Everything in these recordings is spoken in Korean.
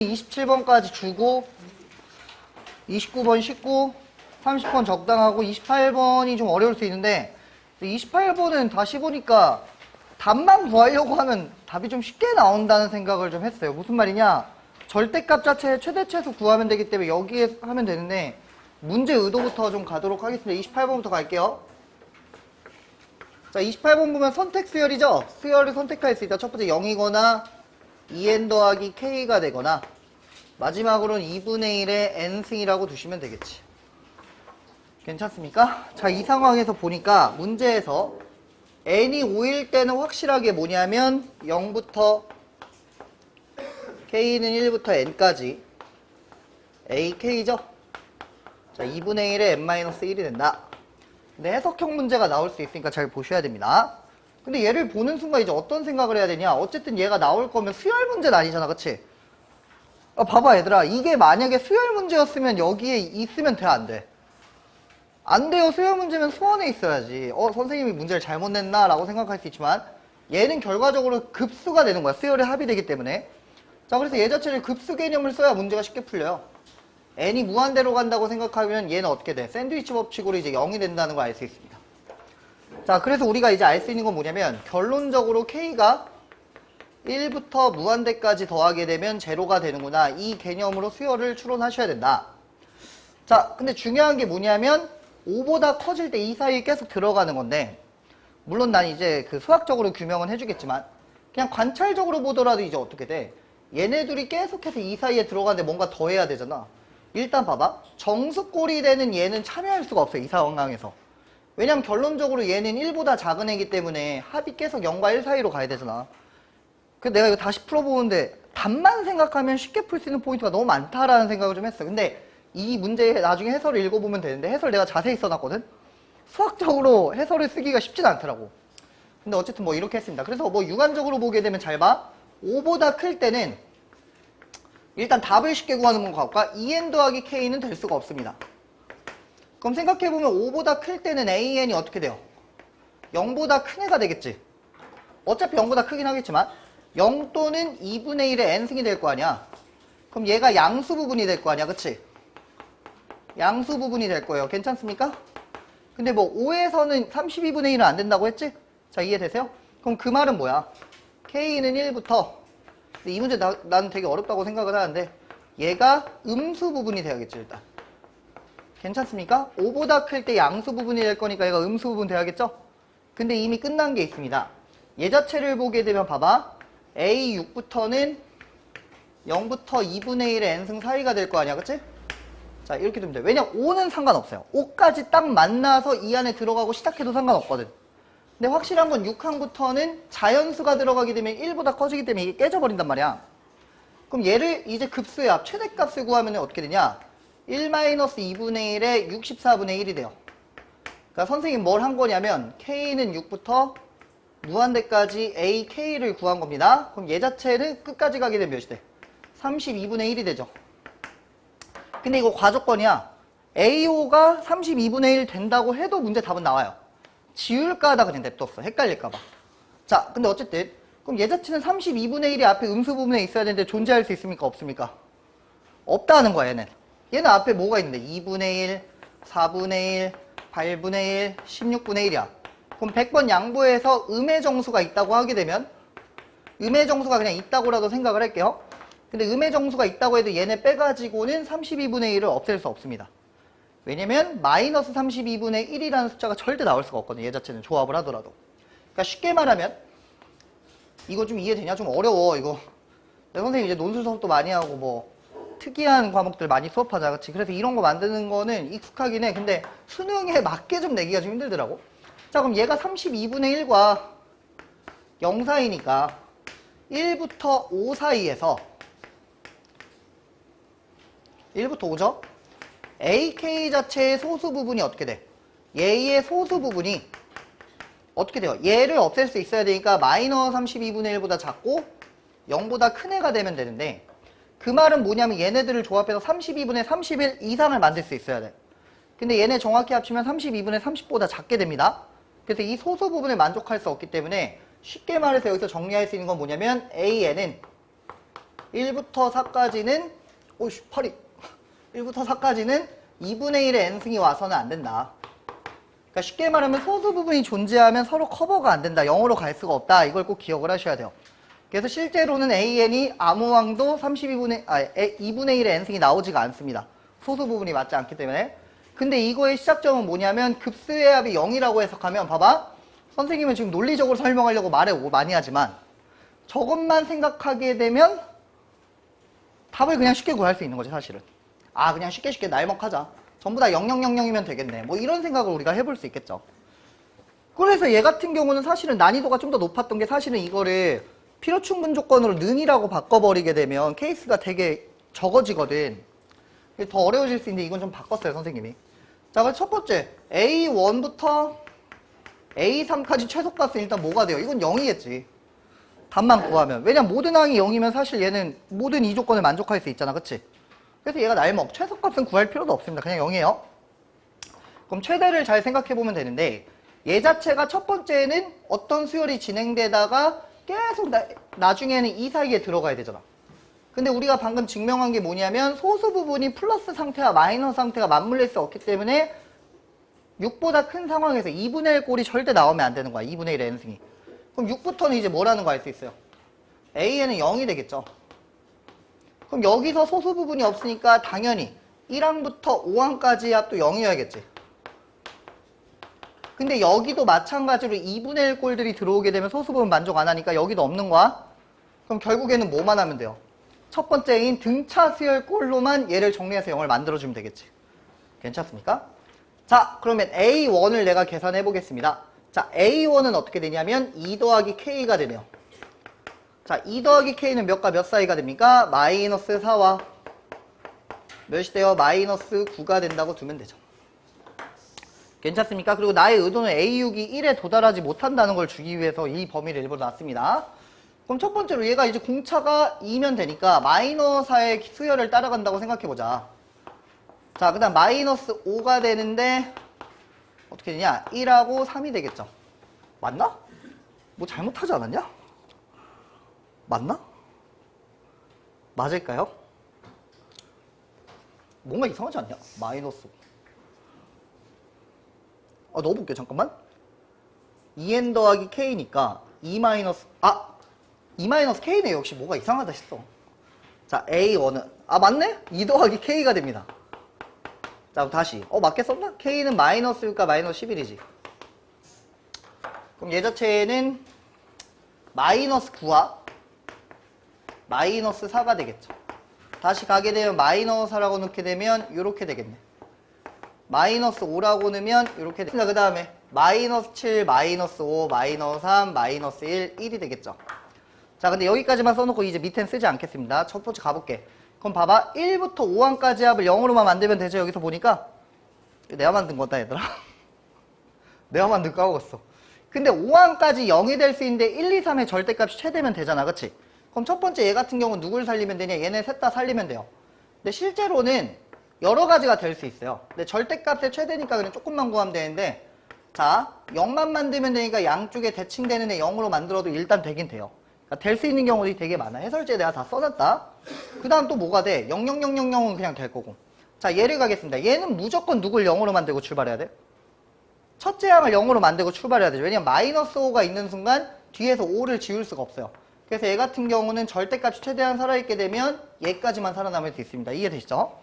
27번까지 주고 29번 쉽고 30번 적당하고 28번이 좀 어려울 수 있는데 28번은 다시 보니까 답만 구하려고 하면 답이 좀 쉽게 나온다는 생각을 좀 했어요. 무슨 말이냐? 절대값 자체의 최대치에서 구하면 되기 때문에 여기에 하면 되는데 문제 의도부터 좀 가도록 하겠습니다. 28번부터 갈게요. 자, 28번 보면 선택 수열이죠? 수열을 선택할 수 있다. 첫 번째 0이거나 2n 더하기 k가 되거나 마지막으로는 2분의 1의 n승이라고 두시면 되겠지. 괜찮습니까? 자, 이 상황에서 보니까 문제에서 n이 5일 때는 확실하게 뭐냐면 0부터 k는 1부터 n까지 ak죠? 자, 2분의 1의 n-1이 된다. 근데 해석형 문제가 나올 수 있으니까 잘 보셔야 됩니다. 근데 얘를 보는 순간 이제 어떤 생각을 해야 되냐? 어쨌든 얘가 나올 거면 수열 문제는 아니잖아, 그치? 봐봐, 얘들아. 이게 만약에 수열 문제였으면 여기에 있으면 돼, 안 돼? 안 돼요. 수열 문제면 수원에 있어야지. 선생님이 문제를 잘못 냈나? 라고 생각할 수 있지만 얘는 결과적으로 급수가 되는 거야. 수열에 합의되기 때문에. 자, 그래서 얘 자체를 급수 개념을 써야 문제가 쉽게 풀려요. n이 무한대로 간다고 생각하면 얘는 어떻게 돼? 샌드위치 법칙으로 이제 0이 된다는 걸 알 수 있습니다. 자, 그래서 우리가 이제 알 수 있는 건 뭐냐면 결론적으로 k가 1부터 무한대까지 더하게 되면 제로가 되는구나. 이 개념으로 수열을 추론하셔야 된다. 자, 근데 중요한 게 뭐냐면 5보다 커질 때 이 사이에 계속 들어가는 건데 물론 난 이제 그 수학적으로 규명은 해주겠지만 그냥 관찰적으로 보더라도 이제 어떻게 돼? 얘네들이 계속해서 이 사이에 들어가는데 뭔가 더 해야 되잖아. 일단 봐봐. 정수꼴이 되는 얘는 참여할 수가 없어요. 이 상황에서. 왜냐면 결론적으로 얘는 1보다 작은 애기 때문에 합이 계속 0과 1 사이로 가야 되잖아. 그래서 내가 이거 다시 풀어보는데 답만 생각하면 쉽게 풀 수 있는 포인트가 너무 많다라는 생각을 좀 했어. 근데 이 문제의 나중에 해설을 읽어보면 되는데 해설 내가 자세히 써놨거든? 수학적으로 해설을 쓰기가 쉽진 않더라고. 근데 어쨌든 뭐 이렇게 했습니다. 그래서 뭐 육안적으로 보게 되면 잘 봐. 5보다 클 때는 일단 답을 쉽게 구하는 방법과 2n 더하기 k는 될 수가 없습니다. 그럼 생각해보면 5보다 클 때는 an이 어떻게 돼요? 0보다 큰 애가 되겠지. 어차피 0보다 크긴 하겠지만 0 또는 2분의 1의 n승이 될 거 아니야. 그럼 얘가 양수 부분이 될 거 아니야. 그치? 양수 부분이 될 거예요. 괜찮습니까? 근데 뭐 5에서는 32분의 1은 안 된다고 했지? 자, 이해되세요? 그럼 그 말은 뭐야? k는 1부터 근데 이 문제 나는 되게 어렵다고 생각을 하는데 얘가 음수 부분이 돼야겠지 일단. 괜찮습니까? 5보다 클 때 양수 부분이 될 거니까 얘가 음수 부분 돼야겠죠? 근데 이미 끝난 게 있습니다. 얘 자체를 보게 되면 봐봐. A6부터는 0부터 2분의 1의 n승 사이가 될 거 아니야, 그치? 자, 이렇게 되면 돼. 왜냐면 5는 상관없어요. 5까지 딱 만나서 이 안에 들어가고 시작해도 상관없거든. 근데 확실한 건 6항부터는 자연수가 들어가게 되면 1보다 커지기 때문에 이게 깨져버린단 말이야. 그럼 얘를 이제 급수의 합, 최대값을 구하면 어떻게 되냐? 1-2분의 1에 64분의 1이 돼요. 그러니까 선생님이 뭘 한 거냐면 k는 6부터 무한대까지 ak를 구한 겁니다. 그럼 얘 자체는 끝까지 가게 되면 몇이 돼? 32분의 1이 되죠. 근데 이거 과조건이야. AO가 32분의 1 된다고 해도 문제 답은 나와요. 지울까 하다 그냥 냅뒀어. 헷갈릴까봐. 자, 근데 어쨌든 그럼 얘 자체는 32분의 1이 앞에 음수 부분에 있어야 되는데 존재할 수 있습니까? 없습니까? 없다는 거야, 얘는. 얘는 앞에 뭐가 있는데? 2분의 1, 4분의 1, 8분의 1, 16분의 1이야. 그럼 100번 양보해서 음의 정수가 있다고 하게 되면 음의 정수가 그냥 있다고라도 생각을 할게요. 근데 음의 정수가 있다고 해도 얘네 빼가지고는 32분의 1을 없앨 수 없습니다. 왜냐면 마이너스 32분의 1이라는 숫자가 절대 나올 수가 없거든요. 얘 자체는 조합을 하더라도. 그러니까 쉽게 말하면 이거 좀 이해되냐? 좀 어려워 이거. 선생님 이제 논술 수업도 많이 하고 뭐 특이한 과목들 많이 수업하자, 그치? 그래서 이런 거 만드는 거는 익숙하긴 해. 근데 수능에 맞게 좀 내기가 좀 힘들더라고. 자, 그럼 얘가 32분의 1과 0 사이니까 1부터 5 사이에서 1부터 5죠? AK 자체의 소수 부분이 어떻게 돼? 얘의 소수 부분이 어떻게 돼요? 얘를 없앨 수 있어야 되니까 마이너스 32분의 1보다 작고 0보다 큰 애가 되면 되는데 그 말은 뭐냐면 얘네들을 조합해서 32분의 31 이상을 만들 수 있어야 돼. 근데 얘네 정확히 합치면 32분의 30보다 작게 됩니다. 그래서 이 소수 부분을 만족할 수 없기 때문에 쉽게 말해서 여기서 정리할 수 있는 건 뭐냐면 AN은 1부터 4까지는 오이씨 팔이 1부터 4까지는 2분의 1의 n승이 와서는 안 된다. 그러니까 쉽게 말하면 소수 부분이 존재하면 서로 커버가 안 된다. 0으로 갈 수가 없다. 이걸 꼭 기억을 하셔야 돼요. 그래서 실제로는 AN이 아무 항도 2분의 1의 n승이 나오지가 않습니다. 소수 부분이 맞지 않기 때문에. 근데 이거의 시작점은 뭐냐면 급수의 합이 0이라고 해석하면 봐봐. 선생님은 지금 논리적으로 설명하려고 말을 많이 하지만 저것만 생각하게 되면 답을 그냥 쉽게 구할 수 있는 거지 사실은. 아 그냥 쉽게 날먹하자. 전부 다 0000이면 되겠네. 뭐 이런 생각을 우리가 해볼 수 있겠죠. 그래서 얘 같은 경우는 사실은 난이도가 좀 더 높았던 게 사실은 이거를 필요충분 조건으로 는이라고 바꿔버리게 되면 케이스가 되게 적어지거든. 더 어려워질 수 있는데 이건 좀 바꿨어요 선생님이. 자 그럼 첫 번째 A1부터 A3까지 최소값은 일단 뭐가 돼요? 이건 0이겠지. 답만 구하면. 왜냐면 모든 항이 0이면 사실 얘는 모든 이 조건을 만족할 수 있잖아. 그치? 그래서 얘가 날먹. 최소값은 구할 필요도 없습니다. 그냥 0이에요. 그럼 최대를 잘 생각해보면 되는데 얘 자체가 첫 번째는 어떤 수열이 진행되다가 계속 나중에는 이 사이에 들어가야 되잖아. 근데 우리가 방금 증명한 게 뭐냐면 소수 부분이 플러스 상태와 마이너스 상태가 맞물릴 수 없기 때문에 6보다 큰 상황에서 2분의 1 꼴이 절대 나오면 안 되는 거야. 2분의 1의 n승이. 그럼 6부터는 이제 뭐라는 거 알 수 있어요? A에는 0이 되겠죠. 그럼 여기서 소수 부분이 없으니까 당연히 1항부터 5항까지의 합도 0이어야겠지. 근데 여기도 마찬가지로 2분의 1 꼴들이 들어오게 되면 소수 부분 만족 안 하니까 여기도 없는 거야. 그럼 결국에는 뭐만 하면 돼요? 첫 번째인 등차 수열 꼴로만 얘를 정리해서 0을 만들어주면 되겠지. 괜찮습니까? 자, 그러면 A1을 내가 계산해 보겠습니다. 자, A1은 어떻게 되냐면 2 더하기 K가 되네요. 자, 2 더하기 K는 몇과 몇 사이가 됩니까? 마이너스 4와 몇이 돼요? 마이너스 9가 된다고 두면 되죠. 괜찮습니까? 그리고 나의 의도는 A6이 1에 도달하지 못한다는 걸 주기 위해서 이 범위를 일부러 놨습니다. 그럼 첫 번째로 얘가 이제 공차가 2면 되니까 마이너스 4의 수열을 따라간다고 생각해보자. 자, 그 다음 마이너스 5가 되는데 어떻게 되냐? 1하고 3이 되겠죠. 맞나? 뭐 잘못하지 않았냐? 맞나? 맞을까요? 뭔가 이상하지 않냐? 마이너스 5. 넣어볼게요. 잠깐만. 2n 더하기 k니까 2 마이너스 2 마이너스 k네. 역시 뭐가 이상하다 싶어. 자, A1은 맞네? 2 더하기 k가 됩니다. 자, 그럼 다시 맞게 썼나? k는 마이너스일까 마이너스 11이지. 그럼 얘 자체는 마이너스 9와 마이너스 4가 되겠죠. 다시 가게 되면 마이너스 4라고 넣게 되면 이렇게 되겠네. 마이너스 5라고 넣으면 이렇게 됩니다. 그 다음에 마이너스 7, 마이너스 5, 마이너스 3, 마이너스 1, 1이 되겠죠. 자, 근데 여기까지만 써놓고 이제 밑엔 쓰지 않겠습니다. 첫 번째 가볼게. 그럼 봐봐. 1부터 5항까지 합을 0으로만 만들면 되죠. 여기서 보니까. 내가 만든 거다, 얘들아. 내가 만든 거 까먹었어. 근데 5항까지 0이 될 수 있는데 1, 2, 3의 절대값이 최대면 되잖아. 그치? 그럼 첫 번째 얘 같은 경우는 누굴 살리면 되냐? 얘네 셋 다 살리면 돼요. 근데 실제로는 여러 가지가 될 수 있어요. 근데 절대값의 최대니까 그냥 조금만 구하면 되는데 자, 0만 만들면 되니까 양쪽에 대칭되는 애 0으로 만들어도 일단 되긴 돼요. 그러니까 될 수 있는 경우들이 되게 많아. 해설지에 내가 다 써놨다. 그 다음 또 뭐가 돼? 00000은 그냥 될 거고. 자, 얘를 가겠습니다. 얘는 무조건 누굴 0으로 만들고 출발해야 돼? 첫째 항을 0으로 만들고 출발해야 되죠. 왜냐면 마이너스 5가 있는 순간 뒤에서 5를 지울 수가 없어요. 그래서 얘 같은 경우는 절대값이 최대한 살아있게 되면 얘까지만 살아남을 수 있습니다. 이해되시죠?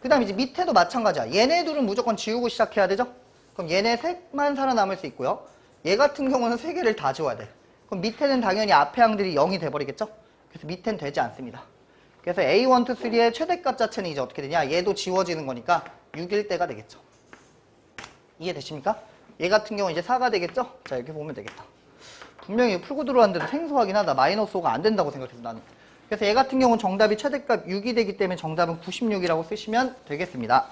그 다음 이제 밑에도 마찬가지야. 얘네 둘은 무조건 지우고 시작해야 되죠? 그럼 얘네 셋만 살아남을 수 있고요. 얘 같은 경우는 세 개를 다 지워야 돼. 그럼 밑에는 당연히 앞에 항들이 0이 돼버리겠죠? 그래서 밑엔 되지 않습니다. 그래서 A1, 2, 3의 최대값 자체는 이제 어떻게 되냐? 얘도 지워지는 거니까 6일 때가 되겠죠. 이해되십니까? 얘 같은 경우 이제 4가 되겠죠? 자, 이렇게 보면 되겠다. 분명히 풀고 들어왔는데도 생소하긴 하다. 마이너스 5가 안 된다고 생각해서 나는. 그래서 얘 같은 경우는 정답이 최대값 6이 되기 때문에 정답은 96이라고 쓰시면 되겠습니다.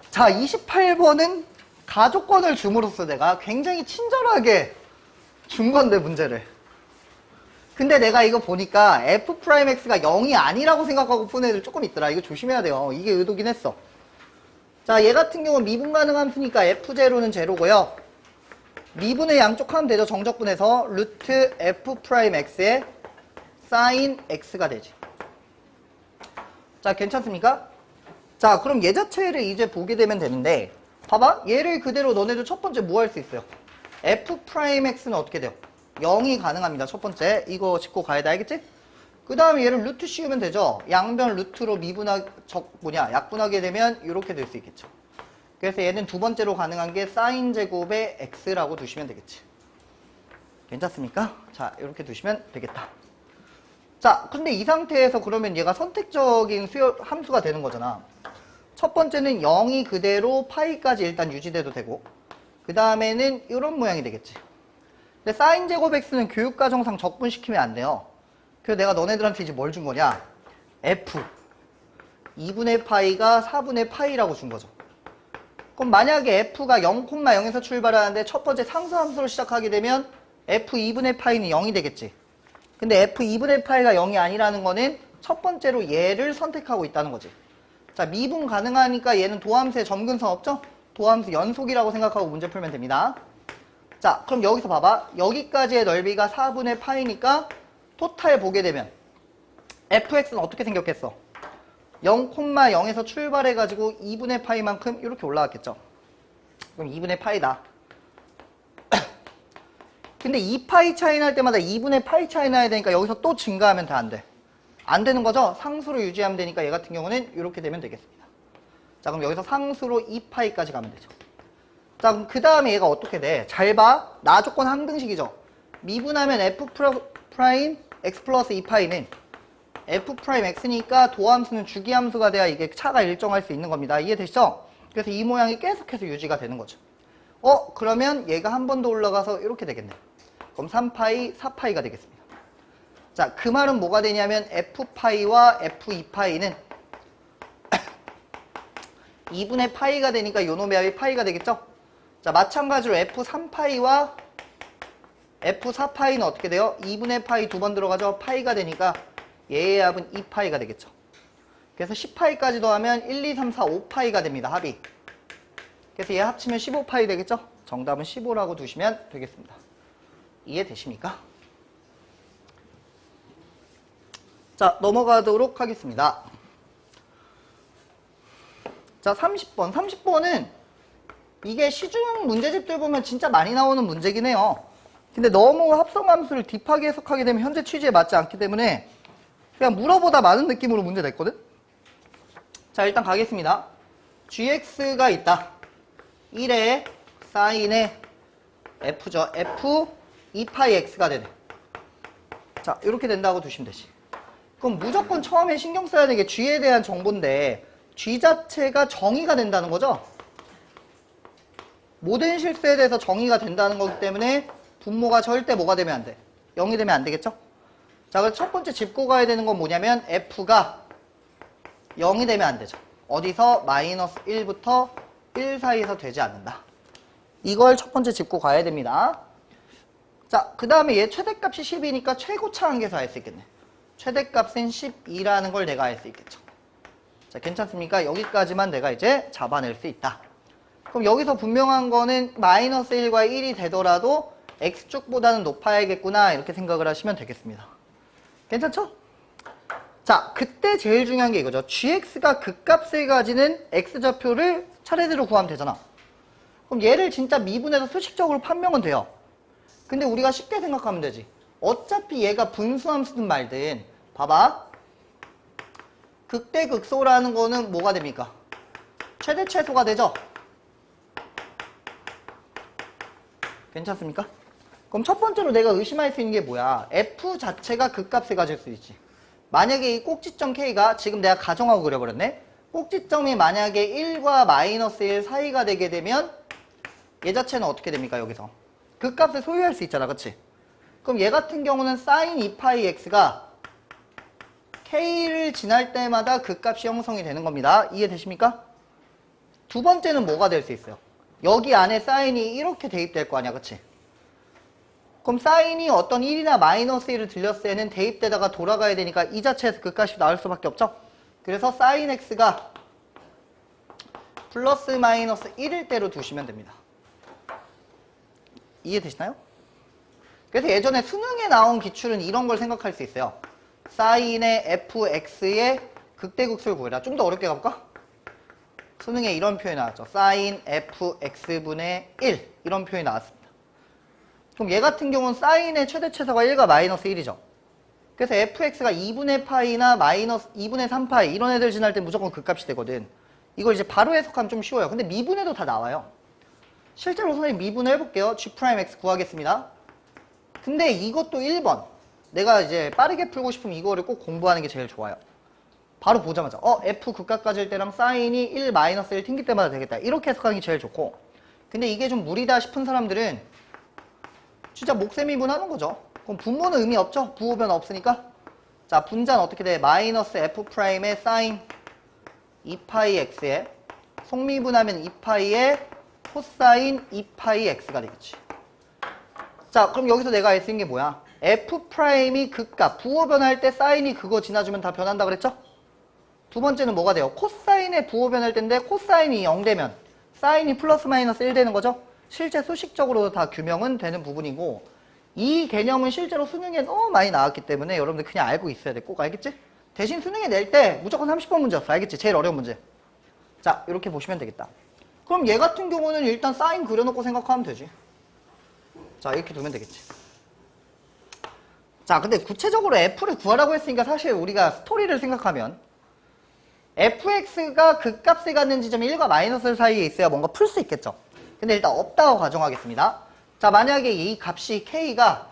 자, 28번은 가족권을 줌으로써 내가 굉장히 친절하게 준 건데, 문제를. 근데 내가 이거 보니까 F'X가 0이 아니라고 생각하고 푼 애들 조금 있더라. 이거 조심해야 돼요. 이게 의도긴 했어. 자, 얘 같은 경우는 미분 가능 함수니까 F0는 제로고요. 미분의 양쪽 하면 되죠. 정적분해서 루트 F'X의 sin x가 되지. 자, 괜찮습니까? 자, 그럼 얘 자체를 이제 보게 되면 되는데, 봐봐. 얘를 그대로 너네도 첫 번째 뭐 할 수 있어요? f'x는 어떻게 돼요? 0이 가능합니다. 첫 번째. 이거 짚고 가야 돼. 알겠지? 그 다음에 얘를 루트 씌우면 되죠? 양변 루트로 약분하게 되면 이렇게 될 수 있겠죠. 그래서 얘는 두 번째로 가능한 게 sin 제곱의 x라고 두시면 되겠지. 괜찮습니까? 자, 이렇게 두시면 되겠다. 자, 근데 이 상태에서 그러면 얘가 선택적인 함수가 되는 거잖아. 첫 번째는 0이 그대로 파이까지 일단 유지돼도 되고, 그 다음에는 이런 모양이 되겠지. 근데 sin 제곱 x는 교육과정상 적분시키면 안 돼요. 그래서 내가 너네들한테 이제 뭘 준 거냐? f 2분의 파이가 4분의 파이라고 준 거죠. 그럼 만약에 f가 0,0에서 출발하는데 첫 번째 상수함수로 시작하게 되면 f 2분의 파이는 0이 되겠지. 근데 f 2분의 파이가 0이 아니라는 거는 첫 번째로 얘를 선택하고 있다는 거지. 자, 미분 가능하니까 얘는 도함수의 점근성 없죠? 도함수 연속이라고 생각하고 문제 풀면 됩니다. 자, 그럼 여기서 봐봐. 여기까지의 넓이가 4분의 파이니까 토탈 보게 되면 fx는 어떻게 생겼겠어? 0,0에서 출발해가지고 2분의 파이만큼 이렇게 올라왔겠죠. 그럼 2분의 파이다. 근데 2파이 차이 날 때마다 2분의 파이 차이 나야 되니까 여기서 또 증가하면 다 안 돼. 안 되는 거죠? 상수로 유지하면 되니까 얘 같은 경우는 이렇게 되면 되겠습니다. 자, 그럼 여기서 상수로 2파이까지 가면 되죠. 자, 그럼 그 다음에 얘가 어떻게 돼? 잘 봐. 나 조건 항등식이죠. 미분하면 f 프라임 x 플러스 2파이는 f 프라임 x니까 도함수는 주기함수가 돼야 이게 차가 일정할 수 있는 겁니다. 이해되시죠? 그래서 이 모양이 계속해서 유지가 되는 거죠. 그러면 얘가 한 번 더 올라가서 이렇게 되겠네. 그럼 3파이, 4파이가 되겠습니다. 자, 그 말은 뭐가 되냐면 f파이와 f2파이는 2분의 파이가 되니까 요놈의 합이 파이가 되겠죠? 자, 마찬가지로 f3파이와 f4파이는 어떻게 돼요? 2분의 파이 두 번 들어가죠? 파이가 되니까 얘의 합은 2파이가 되겠죠. 그래서 10파이까지 더하면 1, 2, 3, 4, 5파이가 됩니다. 합이. 그래서 얘 합치면 15파이 되겠죠? 정답은 15라고 두시면 되겠습니다. 이해되십니까? 자, 넘어가도록 하겠습니다. 자, 30번. 30번은 이게 시중 문제집들 보면 진짜 많이 나오는 문제긴 해요. 근데 너무 합성함수를 딥하게 해석하게 되면 현재 취지에 맞지 않기 때문에 그냥 물어보다 많은 느낌으로 문제 냈거든? 자, 일단 가겠습니다. gx가 있다. 1에 sin의 f죠. f 2파이 x가 되네. 자, 이렇게 된다고 두시면 되지. 그럼 무조건 처음에 신경 써야 되는 게 g에 대한 정보인데 g 자체가 정의가 된다는 거죠. 모든 실수에 대해서 정의가 된다는 거기 때문에 분모가 절대 뭐가 되면 안 돼? 0이 되면 안 되겠죠? 자, 그래서 첫 번째 짚고 가야 되는 건 뭐냐면 f가 0이 되면 안 되죠. 어디서? 마이너스 1부터 1 사이에서 되지 않는다. 이걸 첫 번째 짚고 가야 됩니다. 자, 그 다음에 얘 최대값이 10이니까 최고차 한계에서 알 수 있겠네. 최대값은 12라는 걸 내가 알 수 있겠죠. 자, 괜찮습니까? 여기까지만 내가 이제 잡아낼 수 있다. 그럼 여기서 분명한 거는 마이너스 1과 1이 되더라도 x축보다는 높아야겠구나 이렇게 생각을 하시면 되겠습니다. 괜찮죠? 자, 그때 제일 중요한 게 이거죠. gx가 극값을 가지는 x좌표를 차례대로 구하면 되잖아. 그럼 얘를 진짜 미분해서 수식적으로 판명은 돼요. 근데 우리가 쉽게 생각하면 되지. 어차피 얘가 분수함수든 말든 봐봐. 극대극소라는 거는 뭐가 됩니까? 최대 최소가 되죠? 괜찮습니까? 그럼 첫 번째로 내가 의심할 수 있는 게 뭐야? f 자체가 극값을 가질 수 있지. 만약에 이 꼭지점 k가 지금 내가 가정하고 그려버렸네? 꼭지점이 만약에 1과 마이너스 1 사이가 되게 되면 얘 자체는 어떻게 됩니까? 여기서 극값을 소유할 수 있잖아. 그치? 그럼 얘 같은 경우는 sin 2파이 x가 k를 지날 때마다 극값이 형성이 되는 겁니다. 이해되십니까? 두 번째는 뭐가 될 수 있어요? 여기 안에 사인이 이렇게 대입될 거 아니야. 그치? 그럼 사인이 어떤 1이나 마이너스 1을 들렸을 때는 대입되다가 돌아가야 되니까 이 자체에서 극값이 나올 수밖에 없죠? 그래서 sin x가 플러스 마이너스 1일 대로 두시면 됩니다. 이해되시나요? 그래서 예전에 수능에 나온 기출은 이런 걸 생각할 수 있어요. 사인의 fx의 극대극소를 구해라. 좀 더 어렵게 가볼까? 수능에 이런 표현이 나왔죠. 사인 fx분의 1 이런 표현이 나왔습니다. 그럼 얘 같은 경우는 사인의 최대 최소가 1과 마이너스 1이죠. 그래서 fx가 2분의 파이나 마이너스 2분의 3파이 이런 애들 지날 때 무조건 극값이 되거든. 이걸 이제 바로 해석하면 좀 쉬워요. 근데 미분해도 다 나와요. 실제로 선생님 미분해 해볼게요. g'x 구하겠습니다. 근데 이것도 1번. 내가 이제 빠르게 풀고 싶으면 이거를 꼭 공부하는 게 제일 좋아요. 바로 보자마자 f 극값 가질 때랑 사인이 1 마이너스 1 튕길 때마다 되겠다. 이렇게 해석하는 게 제일 좋고. 근데 이게 좀 무리다 싶은 사람들은 진짜 목세미분하는 거죠. 그럼 분모는 의미 없죠? 부호변 없으니까. 자, 분자는 어떻게 돼? 마이너스 f'의 사인 2파이 x에 속미분하면 2파이의 코사인 2파이 x가 되겠지. 자, 그럼 여기서 내가 알 수 있는 게 뭐야? f'이 극값, 부호변할 때 사인이 그거 지나주면 다 변한다 그랬죠? 두 번째는 뭐가 돼요? 코사인의 부호변할 때인데 코사인이 0 되면 사인이 플러스 마이너스 1 되는 거죠? 실제 수식적으로 다 규명은 되는 부분이고 이 개념은 실제로 수능에 너무 많이 나왔기 때문에 여러분들 그냥 알고 있어야 돼. 꼭 알겠지? 대신 수능에 낼 때 무조건 30번 문제였어. 알겠지? 제일 어려운 문제. 자, 이렇게 보시면 되겠다. 그럼 얘 같은 경우는 일단 사인 그려놓고 생각하면 되지. 자, 이렇게 두면 되겠지. 자, 근데 구체적으로 f를 구하라고 했으니까 사실 우리가 스토리를 생각하면 fx가 극값을 갖는 지점이 1과 마이너스 사이에 있어야 뭔가 풀 수 있겠죠. 근데 일단 없다고 가정하겠습니다. 자, 만약에 이 값이 k가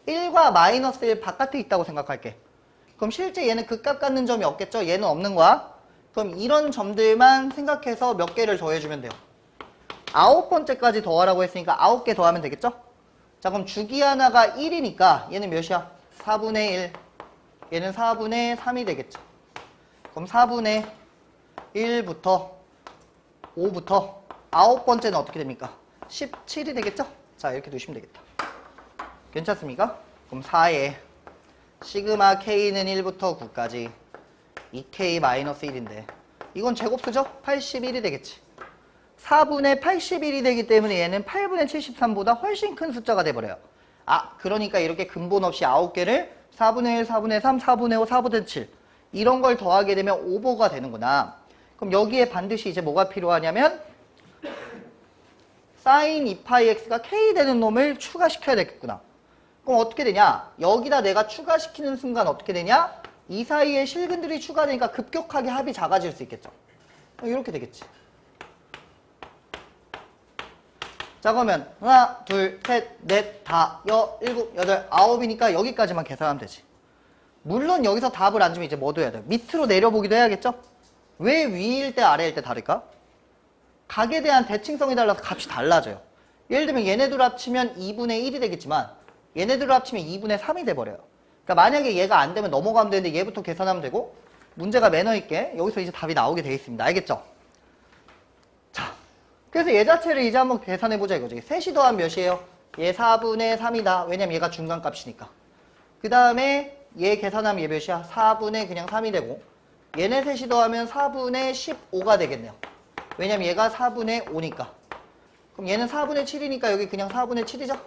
1과 마이너스 1 바깥에 있다고 생각할게. 그럼 실제 얘는 극값 갖는 점이 없겠죠? 얘는 없는 거야. 그럼 이런 점들만 생각해서 몇 개를 더해주면 돼요. 9번째까지 더하라고 했으니까 9개 더하면 되겠죠? 자, 그럼 주기 하나가 1이니까 얘는 몇이야? 4분의 1. 얘는 4분의 3이 되겠죠. 그럼 4분의 1부터 5부터 9번째는 어떻게 됩니까? 17이 되겠죠? 자, 이렇게 두시면 되겠다. 괜찮습니까? 그럼 4에 시그마 k는 1부터 9까지 2k-1인데 이건 제곱수죠? 81이 되겠지. 4분의 81이 되기 때문에 얘는 8분의 73보다 훨씬 큰 숫자가 돼버려요. 아, 그러니까 이렇게 근본 없이 9개를 4분의 1, 4분의 3, 4분의 5, 4분의 7 이런 걸 더하게 되면 오버가 되는구나. 그럼 여기에 반드시 이제 뭐가 필요하냐면 사인 2파이 x가 k 되는 놈을 추가시켜야 되겠구나. 그럼 어떻게 되냐? 여기다 내가 추가시키는 순간 어떻게 되냐? 이 사이에 실근들이 추가되니까 급격하게 합이 작아질 수 있겠죠. 이렇게 되겠지. 자, 그러면 하나, 둘, 셋, 넷, 다, 일곱, 여덟, 아홉이니까 여기까지만 계산하면 되지. 물론 여기서 답을 안 주면 이제 뭐 둬야 돼? 밑으로 내려보기도 해야겠죠? 왜 위일 때 아래일 때 다를까? 각에 대한 대칭성이 달라서 값이 달라져요. 예를 들면 얘네들 합치면 2분의 1이 되겠지만 얘네들 합치면 2분의 3이 돼버려요. 그러니까 만약에 얘가 안 되면 넘어가면 되는데 얘부터 계산하면 되고 문제가 매너 있게 여기서 이제 답이 나오게 되어 있습니다. 알겠죠? 자, 그래서 얘 자체를 이제 한번 계산해보자 이거지. 셋이 더하면 몇이에요? 얘 4분의 3이다. 왜냐면 얘가 중간값이니까. 그 다음에 얘 계산하면 얘 몇이야? 4분의 그냥 3이 되고 얘네 셋이 더하면 4분의 15가 되겠네요. 왜냐면 얘가 4분의 5니까. 그럼 얘는 4분의 7이니까 여기 그냥 4분의 7이죠?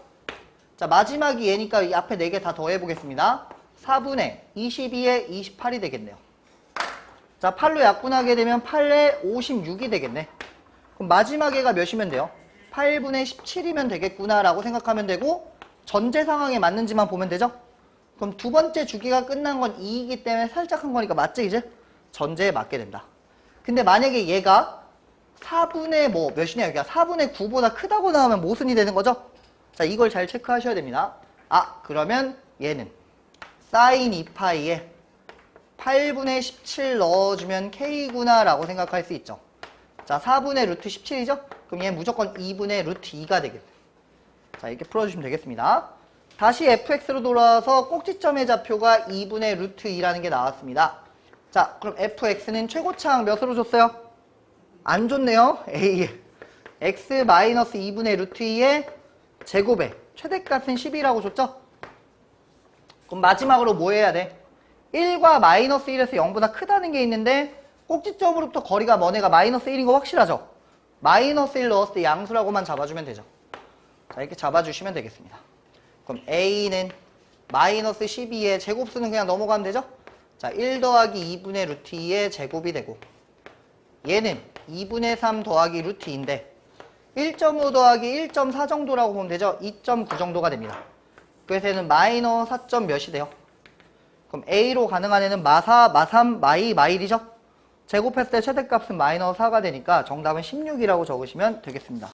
자, 마지막이 얘니까 이 앞에 4개 다 더해보겠습니다. 4분의 22에 28이 되겠네요. 자, 8로 약분하게 되면 8에 56이 되겠네. 그럼 마지막 애가 몇이면 돼요? 8분의 17이면 되겠구나 라고 생각하면 되고 전제 상황에 맞는지만 보면 되죠? 그럼 두 번째 주기가 끝난 건 2이기 때문에 살짝 한 거니까 맞지 이제? 전제에 맞게 된다. 근데 만약에 얘가 4분의 뭐 몇이냐 여기가 4분의 9보다 크다고 나오면 모순이 되는 거죠? 자, 이걸 잘 체크하셔야 됩니다. 아, 그러면 얘는 사인 2파이에 8분의 17 넣어주면 k구나 라고 생각할 수 있죠. 자, 4분의 루트 17이죠? 그럼 얘는 무조건 2분의 루트 2가 되겠네. 자, 이렇게 풀어주시면 되겠습니다. 다시 fx로 돌아와서 꼭지점의 좌표가 2분의 루트 2라는 게 나왔습니다. 자, 그럼 fx는 최고차항 몇으로 줬어요? 안 줬네요. a x-2분의 루트 2의 제곱에 최대값은 10이라고 줬죠? 그럼 마지막으로 뭐 해야 돼? 1과 마이너스 1에서 0보다 크다는 게 있는데 꼭지점으로부터 거리가 먼 애가 마이너스 1인 거 확실하죠? 마이너스 1 넣었을 때 양수라고만 잡아주면 되죠. 자, 이렇게 잡아주시면 되겠습니다. 그럼 a는 마이너스 12의 제곱수는 그냥 넘어가면 되죠? 자, 1 더하기 2분의 루트 2의 제곱이 되고, 얘는 2분의 3 더하기 루트 2인데 1.5 더하기 1.4 정도라고 보면 되죠? 2.9 정도가 됩니다. 그래서 얘는 마이너스 4점 몇이 돼요? 그럼 A로 가능한 애는 마4, 마3, 마2, 마1이죠? 제곱했을 때 최대값은 마이너스 4가 되니까 정답은 16이라고 적으시면 되겠습니다.